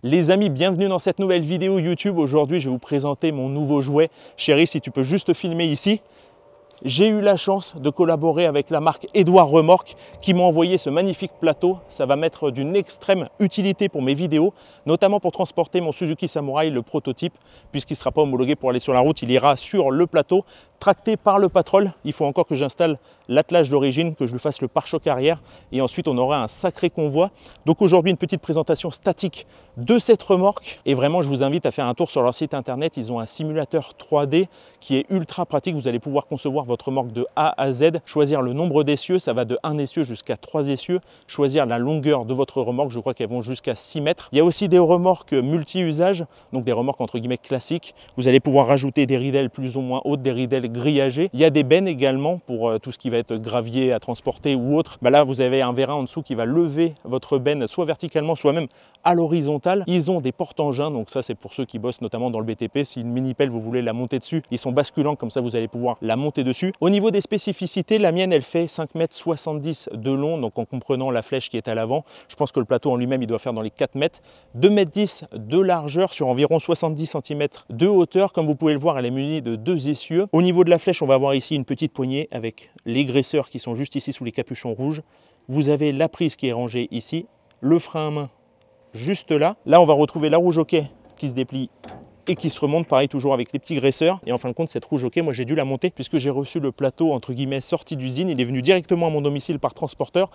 Les amis, bienvenue dans cette nouvelle vidéo YouTube. Aujourd'hui, je vais vous présenter mon nouveau jouet. Chérie, si tu peux juste filmer ici. J'ai eu la chance de collaborer avec la marque Edouard Remorque qui m'a envoyé ce magnifique plateau. Ça va m'être d'une extrême utilité pour mes vidéos, notamment pour transporter mon Suzuki Samurai, le prototype, puisqu'il ne sera pas homologué pour aller sur la route. Il ira sur le plateau, tracté par le Patrol. Il faut encore que j'installe l'attelage d'origine, que je lui fasse le pare-choc arrière et ensuite on aura un sacré convoi. Donc aujourd'hui, une petite présentation statique de cette remorque et vraiment, je vous invite à faire un tour sur leur site internet. Ils ont un simulateur 3D qui est ultra pratique. Vous allez pouvoir concevoir votre remorque de A à Z, choisir le nombre d'essieux, ça va de 1 essieu jusqu'à 3 essieux, choisir la longueur de votre remorque, je crois qu'elles vont jusqu'à 6 mètres. Il y a aussi des remorques multi-usages, donc des remorques entre guillemets classiques. Vous allez pouvoir rajouter des ridelles plus ou moins hautes, des ridelles grillagées. Il y a des bennes également pour tout ce qui va être gravier à transporter ou autre. Là, vous avez un vérin en dessous qui va lever votre benne soit verticalement, soit même à l'horizontale. Ils ont des porte-engins, donc ça c'est pour ceux qui bossent notamment dans le BTP. Si une mini-pelle, vous voulez la monter dessus, ils sont basculants, comme ça vous allez pouvoir la monter dessus. Au niveau des spécificités, la mienne elle fait 5,70 m de long, donc en comprenant la flèche qui est à l'avant. Je pense que le plateau en lui-même il doit faire dans les 4 mètres, 2,10 m de largeur sur environ 70 cm de hauteur. Comme vous pouvez le voir, elle est munie de 2 essieux. Au niveau de la flèche, on va avoir ici une petite poignée avec les graisseurs qui sont juste ici sous les capuchons rouges. Vous avez la prise qui est rangée ici, le frein à main juste là. Là on va retrouver la roue jockey qui se déplie et qui se remonte, pareil toujours avec les petits graisseurs. Et en fin de compte, cette roue jockey, moi j'ai dû la monter puisque j'ai reçu le plateau entre guillemets sorti d'usine. Il est venu directement à mon domicile par transporteur.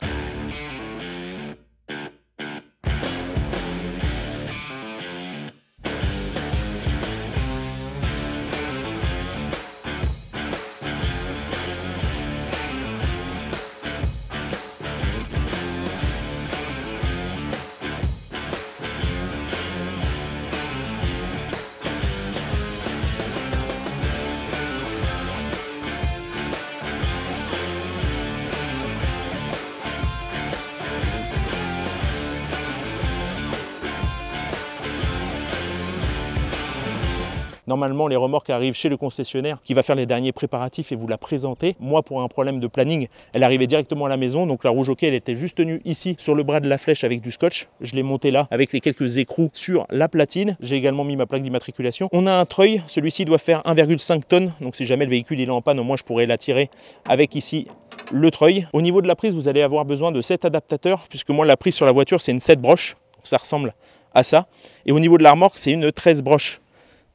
Normalement, les remorques arrivent chez le concessionnaire qui va faire les derniers préparatifs et vous la présenter. Moi, pour un problème de planning, elle arrivait directement à la maison. Donc la roue jockey, elle était juste tenue ici sur le bras de la flèche avec du scotch. Je l'ai montée là avec les quelques écrous sur la platine. J'ai également mis ma plaque d'immatriculation. On a un treuil. Celui-ci doit faire 1,5 tonnes. Donc si jamais le véhicule il est en panne, au moins je pourrais l'attirer avec ici le treuil. Au niveau de la prise, vous allez avoir besoin de 7 adaptateurs puisque moi, la prise sur la voiture, c'est une 7 broches. Ça ressemble à ça. Et au niveau de la remorque, c'est une 13 broches.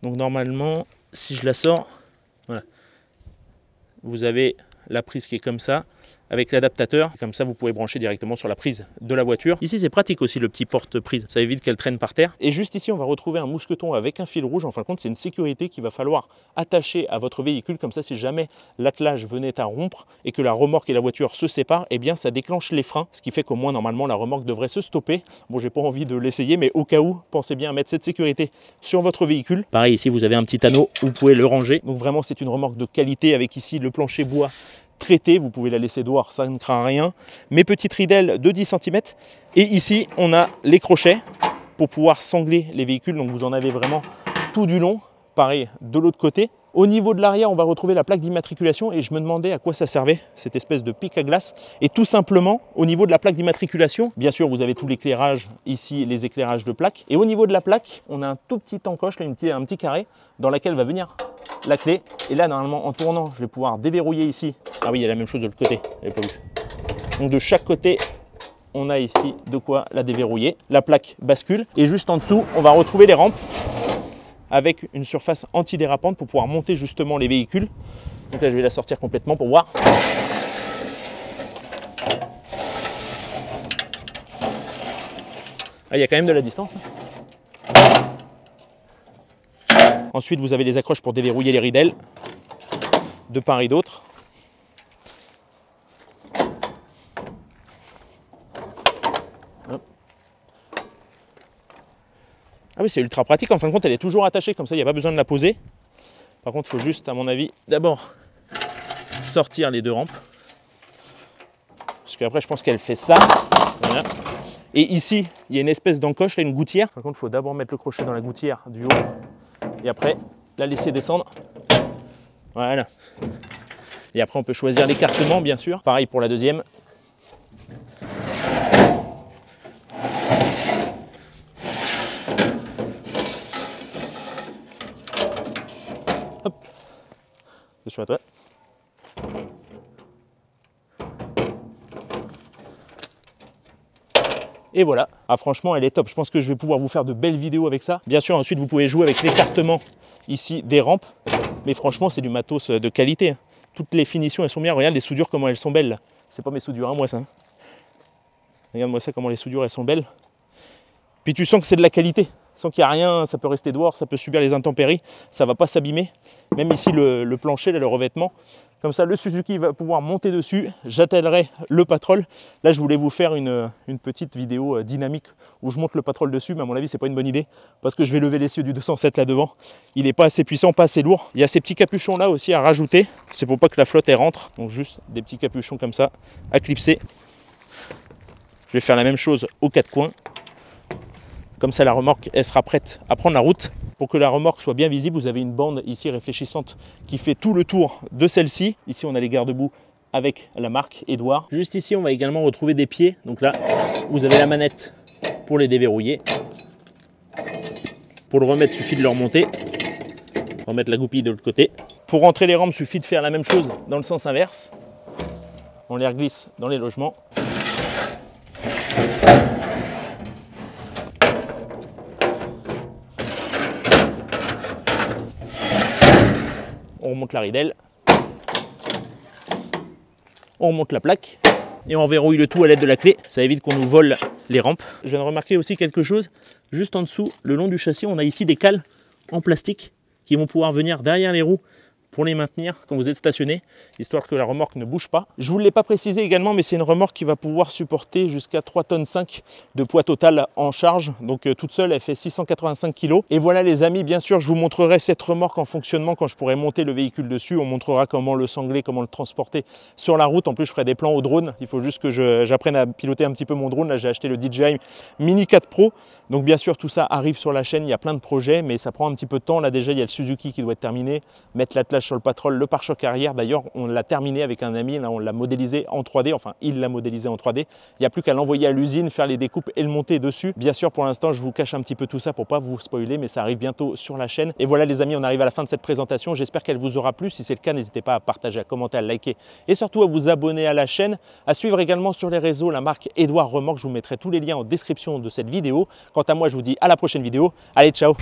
Donc normalement, si je la sors, voilà, vous avez la prise qui est comme ça, avec l'adaptateur. Comme ça, vous pouvez brancher directement sur la prise de la voiture. Ici, c'est pratique aussi le petit porte-prise. Ça évite qu'elle traîne par terre. Et juste ici, on va retrouver un mousqueton avec un fil rouge. En fin de compte, c'est une sécurité qu'il va falloir attacher à votre véhicule. Comme ça, si jamais l'attelage venait à rompre et que la remorque et la voiture se séparent, eh bien, ça déclenche les freins. Ce qui fait qu'au moins, normalement, la remorque devrait se stopper. Bon, j'ai pas envie de l'essayer, mais au cas où, pensez bien à mettre cette sécurité sur votre véhicule. Pareil, ici, vous avez un petit anneau. Vous pouvez le ranger. Donc vraiment, c'est une remorque de qualité avec ici le plancher bois traité, vous pouvez la laisser dehors, ça ne craint rien. Mes petites ridelles de 10 cm. Et ici, on a les crochets pour pouvoir sangler les véhicules. Donc vous en avez vraiment tout du long. Pareil, de l'autre côté. Au niveau de l'arrière, on va retrouver la plaque d'immatriculation et je me demandais à quoi ça servait, cette espèce de pic à glace. Et tout simplement, au niveau de la plaque d'immatriculation, bien sûr, vous avez tout l'éclairage ici, les éclairages de plaque. Et au niveau de la plaque, on a un tout petit encoche, là, un petit carré, dans laquelle va venir la clé. Et là, normalement, en tournant, je vais pouvoir déverrouiller ici. Ah oui, il y a la même chose de l'autre côté, je n'avais pas vu. Donc de chaque côté, on a ici de quoi la déverrouiller. La plaque bascule. Et juste en dessous, on va retrouver les rampes avec une surface antidérapante pour pouvoir monter justement les véhicules. Donc là, je vais la sortir complètement pour voir. Ah, il y a quand même de la distance. Ensuite, vous avez les accroches pour déverrouiller les ridelles de part et d'autre. Ah oui, c'est ultra pratique. En fin de compte, elle est toujours attachée. Comme ça, il n'y a pas besoin de la poser. Par contre, il faut juste, à mon avis, d'abord sortir les deux rampes. Parce qu'après, je pense qu'elle fait ça. Voilà. Et ici, il y a une espèce d'encoche, là, une gouttière. Par contre, il faut d'abord mettre le crochet dans la gouttière du haut. Et après, la laisser descendre. Voilà. Et après, on peut choisir l'écartement, bien sûr. Pareil pour la deuxième. Attention à toi. Et voilà, ah, franchement elle est top, je pense que je vais pouvoir vous faire de belles vidéos avec ça. Bien sûr ensuite vous pouvez jouer avec l'écartement ici des rampes, mais franchement c'est du matos de qualité. Toutes les finitions elles sont bien, regarde les soudures comment elles sont belles là. C'est pas mes soudures, hein, moi ça. Regarde-moi ça comment les soudures elles sont belles. Puis tu sens que c'est de la qualité, sans qu'il n'y a rien, ça peut rester dehors, ça peut subir les intempéries, ça ne va pas s'abîmer. Même ici le plancher, là, le revêtement. Comme ça, le Suzuki va pouvoir monter dessus. J'attellerai le Patrol. Là, je voulais vous faire une petite vidéo dynamique où je monte le Patrol dessus, mais à mon avis, c'est pas une bonne idée parce que je vais lever l'essieu du 207 là devant. Il n'est pas assez puissant, pas assez lourd. Il y a ces petits capuchons là aussi à rajouter. C'est pour pas que la flotte elle rentre. Donc juste des petits capuchons comme ça à clipser. Je vais faire la même chose aux quatre coins. Comme ça, la remorque elle sera prête à prendre la route. Pour que la remorque soit bien visible, vous avez une bande ici réfléchissante qui fait tout le tour de celle-ci. Ici, on a les garde-boue avec la marque Edouard. Juste ici, on va également retrouver des pieds. Donc là, vous avez la manette pour les déverrouiller. Pour le remettre, il suffit de le remonter. Remettre la goupille de l'autre côté. Pour rentrer les rampes, il suffit de faire la même chose dans le sens inverse. On les reglisse dans les logements. On remonte la ridelle, on remonte la plaque et on verrouille le tout à l'aide de la clé. Ça évite qu'on nous vole les rampes. Je viens de remarquer aussi quelque chose, juste en dessous, le long du châssis, on a ici des cales en plastique qui vont pouvoir venir derrière les roues pour les maintenir quand vous êtes stationné, histoire que la remorque ne bouge pas. Je ne vous l'ai pas précisé également, mais c'est une remorque qui va pouvoir supporter jusqu'à 3,5 tonnes de poids total en charge. Donc toute seule, elle fait 685 kg. Et voilà les amis, bien sûr, je vous montrerai cette remorque en fonctionnement quand je pourrai monter le véhicule dessus. On montrera comment le sangler, comment le transporter sur la route. En plus, je ferai des plans au drone. Il faut juste que j'apprenne à piloter un petit peu mon drone. Là, j'ai acheté le DJI Mini 4 Pro. Donc bien sûr, tout ça arrive sur la chaîne. Il y a plein de projets, mais ça prend un petit peu de temps. Là déjà, il y a le Suzuki qui doit être terminé. Mettre l'attelage sur le Patrol, le pare-choc arrière. D'ailleurs, on l'a terminé avec un ami. Là, on l'a modélisé en 3D. Enfin, il l'a modélisé en 3D. Il n'y a plus qu'à l'envoyer à l'usine, faire les découpes et le monter dessus. Bien sûr, pour l'instant, je vous cache un petit peu tout ça pour pas vous spoiler, mais ça arrive bientôt sur la chaîne. Et voilà les amis, on arrive à la fin de cette présentation. J'espère qu'elle vous aura plu. Si c'est le cas, n'hésitez pas à partager, à commenter, à liker et surtout à vous abonner à la chaîne. À suivre également sur les réseaux la marque Edouard Remorque. Je vous mettrai tous les liens en description de cette vidéo. Quant à moi, je vous dis à la prochaine vidéo. Allez, ciao!